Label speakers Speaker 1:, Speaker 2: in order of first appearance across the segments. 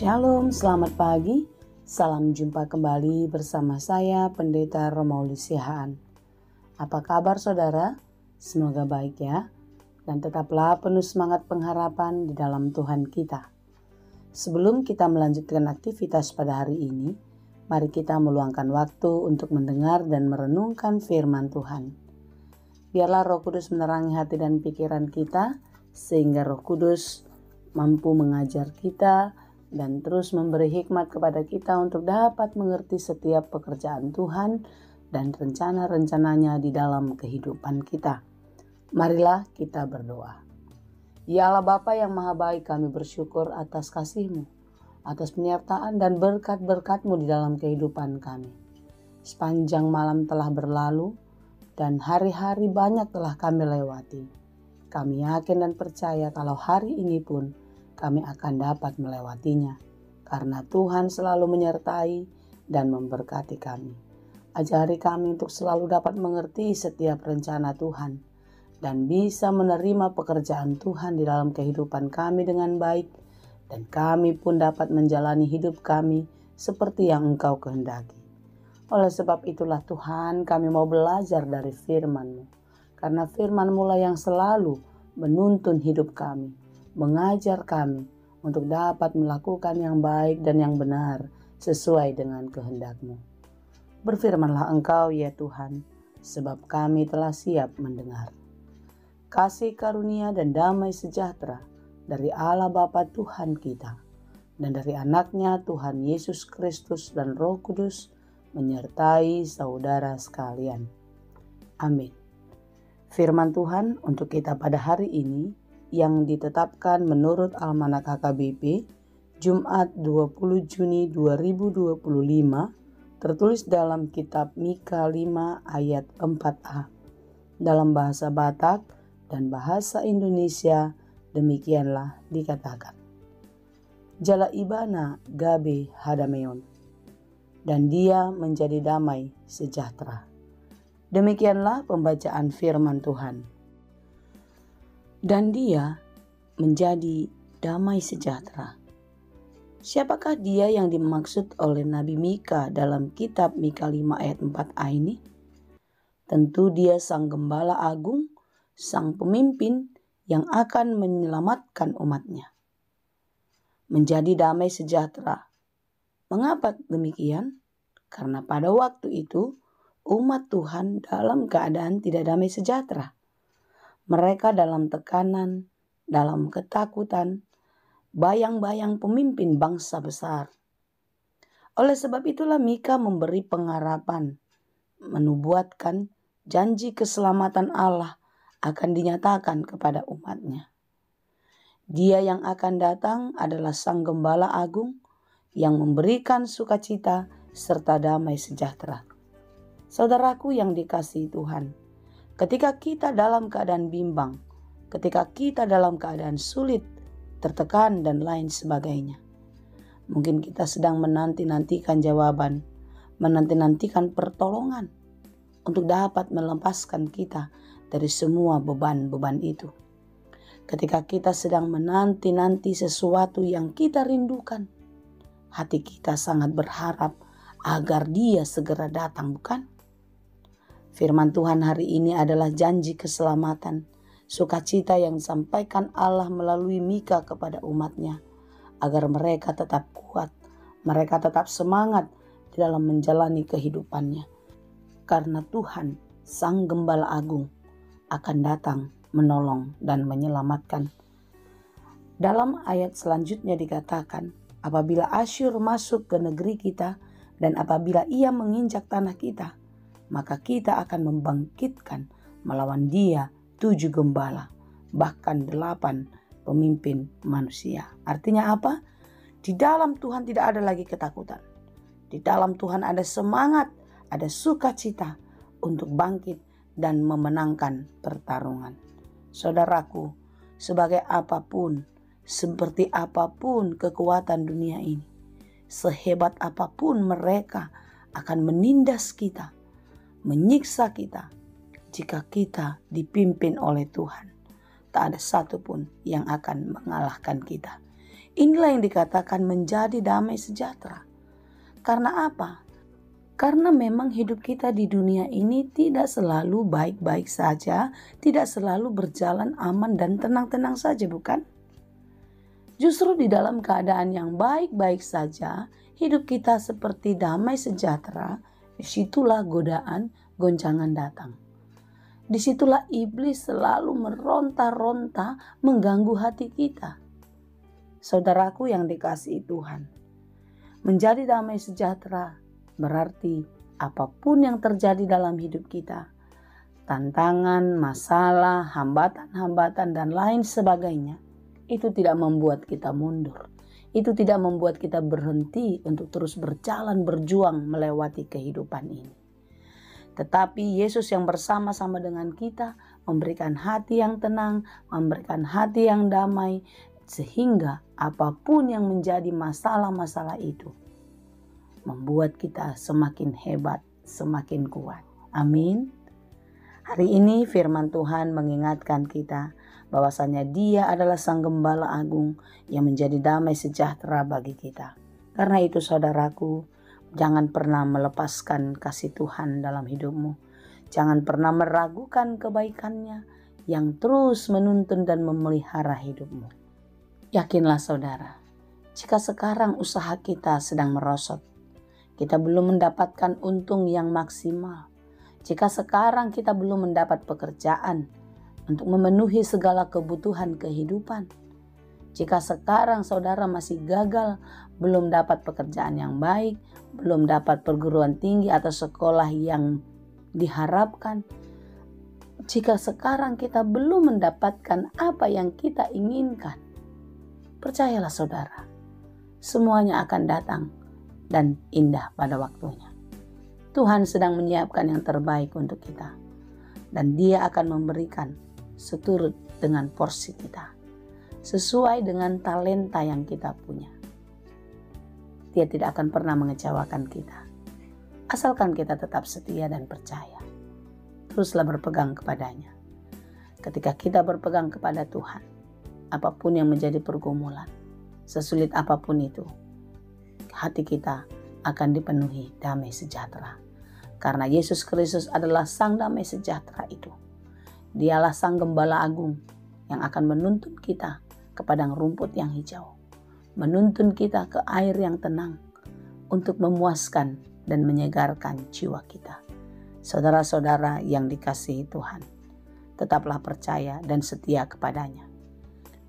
Speaker 1: Shalom, selamat pagi. Salam jumpa kembali bersama saya Pendeta Romauli Sihaan. Apa kabar saudara? Semoga baik ya. Dan tetaplah penuh semangat pengharapan di dalam Tuhan kita. Sebelum kita melanjutkan aktivitas pada hari ini, mari kita meluangkan waktu untuk mendengar dan merenungkan firman Tuhan. Biarlah Roh Kudus menerangi hati dan pikiran kita, sehingga Roh Kudus mampu mengajar kita dan terus memberi hikmat kepada kita untuk dapat mengerti setiap pekerjaan Tuhan dan rencana-rencananya di dalam kehidupan kita. Marilah kita berdoa. Ya Allah Bapa yang Maha Baik, kami bersyukur atas kasih-Mu, atas penyertaan dan berkat-berkat-Mu di dalam kehidupan kami. Sepanjang malam telah berlalu dan hari-hari banyak telah kami lewati. Kami yakin dan percaya kalau hari ini pun kami akan dapat melewatinya, karena Tuhan selalu menyertai dan memberkati kami. Ajari kami untuk selalu dapat mengerti setiap rencana Tuhan, dan bisa menerima pekerjaan Tuhan di dalam kehidupan kami dengan baik, dan kami pun dapat menjalani hidup kami seperti yang Engkau kehendaki. Oleh sebab itulah Tuhan, kami mau belajar dari firman-Mu, karena firman-Mu lah yang selalu menuntun hidup kami, mengajar kami untuk dapat melakukan yang baik dan yang benar sesuai dengan kehendak-Mu. Berfirmanlah Engkau ya Tuhan, sebab kami telah siap mendengar. Kasih karunia dan damai sejahtera dari Allah Bapa Tuhan kita dan dari anaknya Tuhan Yesus Kristus dan Roh Kudus menyertai saudara sekalian. Amin. Firman Tuhan untuk kita pada hari ini yang ditetapkan menurut Almanak HKBP Jumat 20 Juni 2025 tertulis dalam kitab Mika 5 ayat 4a. Dalam bahasa Batak dan bahasa Indonesia demikianlah dikatakan. Jala ibana gabe hadameon, dan dia menjadi damai sejahtera. Demikianlah pembacaan firman Tuhan. Dan dia menjadi damai sejahtera. Siapakah dia yang dimaksud oleh Nabi Mika dalam kitab Mika 5 ayat 4a ini? Tentu dia sang gembala agung, sang pemimpin yang akan menyelamatkan umatnya. Menjadi damai sejahtera. Mengapa demikian? Karena pada waktu itu umat Tuhan dalam keadaan tidak damai sejahtera. Mereka dalam tekanan, dalam ketakutan, bayang-bayang pemimpin bangsa besar. Oleh sebab itulah Mika memberi pengharapan, menubuatkan janji keselamatan Allah akan dinyatakan kepada umatnya. Dia yang akan datang adalah Sang Gembala Agung yang memberikan sukacita serta damai sejahtera. Saudaraku yang dikasihi Tuhan, ketika kita dalam keadaan bimbang, ketika kita dalam keadaan sulit, tertekan dan lain sebagainya, mungkin kita sedang menanti-nantikan jawaban, menanti-nantikan pertolongan untuk dapat melepaskan kita dari semua beban-beban itu. Ketika kita sedang menanti-nanti sesuatu yang kita rindukan, hati kita sangat berharap agar Dia segera datang, bukan? Firman Tuhan hari ini adalah janji keselamatan, sukacita yang disampaikan Allah melalui Mika kepada umatnya, agar mereka tetap kuat, mereka tetap semangat di dalam menjalani kehidupannya. Karena Tuhan, Sang Gembala Agung, akan datang menolong dan menyelamatkan. Dalam ayat selanjutnya dikatakan, apabila Asyur masuk ke negeri kita dan apabila ia menginjak tanah kita, maka kita akan membangkitkan melawan dia 7 gembala, bahkan 8 pemimpin manusia. Artinya apa? Di dalam Tuhan tidak ada lagi ketakutan. Di dalam Tuhan ada semangat, ada sukacita untuk bangkit dan memenangkan pertarungan. Saudaraku, sebagai apapun, seperti apapun kekuatan dunia ini, sehebat apapun mereka akan menindas kita, menyiksa kita, jika kita dipimpin oleh Tuhan, tak ada satupun yang akan mengalahkan kita. Inilah yang dikatakan menjadi damai sejahtera. Karena apa? Karena memang hidup kita di dunia ini tidak selalu baik-baik saja, tidak selalu berjalan aman dan tenang-tenang saja, bukan? Justru di dalam keadaan yang baik-baik saja, hidup kita seperti damai sejahtera, disitulah godaan, goncangan datang. Disitulah iblis selalu meronta-ronta mengganggu hati kita. Saudaraku yang dikasihi Tuhan, menjadi damai sejahtera berarti apapun yang terjadi dalam hidup kita, tantangan, masalah, hambatan-hambatan dan lain sebagainya, itu tidak membuat kita mundur. Itu tidak membuat kita berhenti untuk terus berjalan, berjuang melewati kehidupan ini. Tetapi Yesus yang bersama-sama dengan kita memberikan hati yang tenang, memberikan hati yang damai, sehingga apapun yang menjadi masalah-masalah itu membuat kita semakin hebat, semakin kuat. Amin. Hari ini firman Tuhan mengingatkan kita bahwasanya Dia adalah Sang Gembala Agung yang menjadi damai sejahtera bagi kita. Karena itu saudaraku, jangan pernah melepaskan kasih Tuhan dalam hidupmu. Jangan pernah meragukan kebaikan-Nya yang terus menuntun dan memelihara hidupmu. Yakinlah saudara, jika sekarang usaha kita sedang merosot, kita belum mendapatkan untung yang maksimal. Jika sekarang kita belum mendapat pekerjaan untuk memenuhi segala kebutuhan kehidupan. Jika sekarang saudara masih gagal, belum dapat pekerjaan yang baik, belum dapat perguruan tinggi atau sekolah yang diharapkan. Jika sekarang kita belum mendapatkan apa yang kita inginkan, percayalah saudara, semuanya akan datang dan indah pada waktunya. Tuhan sedang menyiapkan yang terbaik untuk kita, dan Dia akan memberikan seturut dengan porsi kita, sesuai dengan talenta yang kita punya. Dia tidak akan pernah mengecewakan kita, asalkan kita tetap setia dan percaya. Teruslah berpegang kepadanya. Ketika kita berpegang kepada Tuhan, apapun yang menjadi pergumulan, sesulit apapun itu, hati kita akan dipenuhi damai sejahtera. Karena Yesus Kristus adalah Sang Damai Sejahtera itu. Dialah Sang Gembala Agung yang akan menuntun kita ke padang rumput yang hijau, menuntun kita ke air yang tenang untuk memuaskan dan menyegarkan jiwa kita. Saudara-saudara yang dikasihi Tuhan, tetaplah percaya dan setia kepadanya.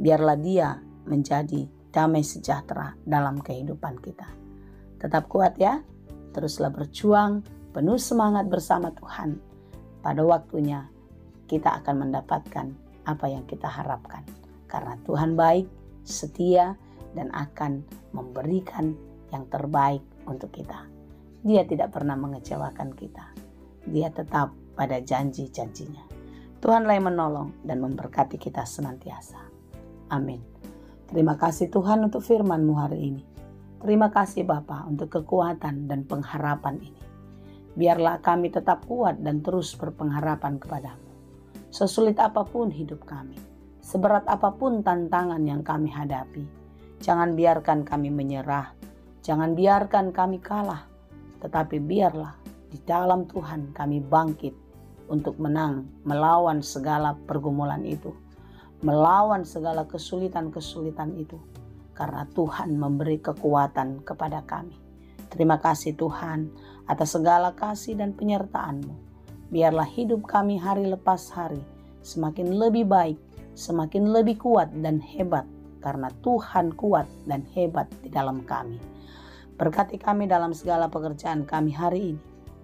Speaker 1: Biarlah Dia menjadi damai sejahtera dalam kehidupan kita. Tetap kuat ya, teruslah berjuang, penuh semangat bersama Tuhan. Pada waktunya kita akan mendapatkan apa yang kita harapkan. Karena Tuhan baik, setia, dan akan memberikan yang terbaik untuk kita. Dia tidak pernah mengecewakan kita. Dia tetap pada janji-janjinya. Tuhanlah yang menolong dan memberkati kita senantiasa. Amin. Terima kasih Tuhan untuk firman-Mu hari ini. Terima kasih Bapa untuk kekuatan dan pengharapan ini. Biarlah kami tetap kuat dan terus berpengharapan kepadamu. Sesulit apapun hidup kami, seberat apapun tantangan yang kami hadapi, jangan biarkan kami menyerah, jangan biarkan kami kalah, tetapi biarlah di dalam Tuhan kami bangkit untuk menang melawan segala pergumulan itu, melawan segala kesulitan-kesulitan itu. Karena Tuhan memberi kekuatan kepada kami. Terima kasih Tuhan atas segala kasih dan penyertaan-Mu. Biarlah hidup kami hari lepas hari semakin lebih baik, semakin lebih kuat dan hebat. Karena Tuhan kuat dan hebat di dalam kami. Berkati kami dalam segala pekerjaan kami hari ini.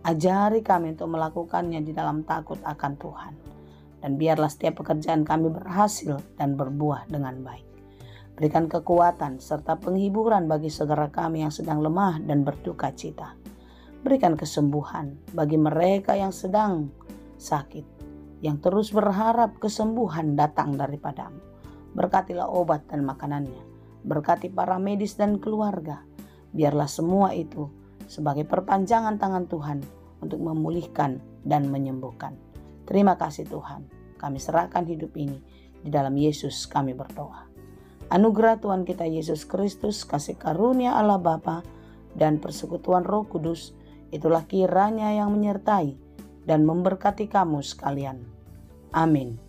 Speaker 1: Ajari kami untuk melakukannya di dalam takut akan Tuhan. Dan biarlah setiap pekerjaan kami berhasil dan berbuah dengan baik. Berikan kekuatan serta penghiburan bagi saudara kami yang sedang lemah dan berduka cita. Berikan kesembuhan bagi mereka yang sedang sakit, yang terus berharap kesembuhan datang daripada-Mu. Berkatilah obat dan makanannya. Berkati para medis dan keluarga. Biarlah semua itu sebagai perpanjangan tangan Tuhan untuk memulihkan dan menyembuhkan. Terima kasih Tuhan. Kami serahkan hidup ini. Di dalam Yesus kami berdoa. Anugerah Tuhan kita Yesus Kristus, kasih karunia Allah Bapa, dan persekutuan Roh Kudus, itulah kiranya yang menyertai dan memberkati kamu sekalian. Amin.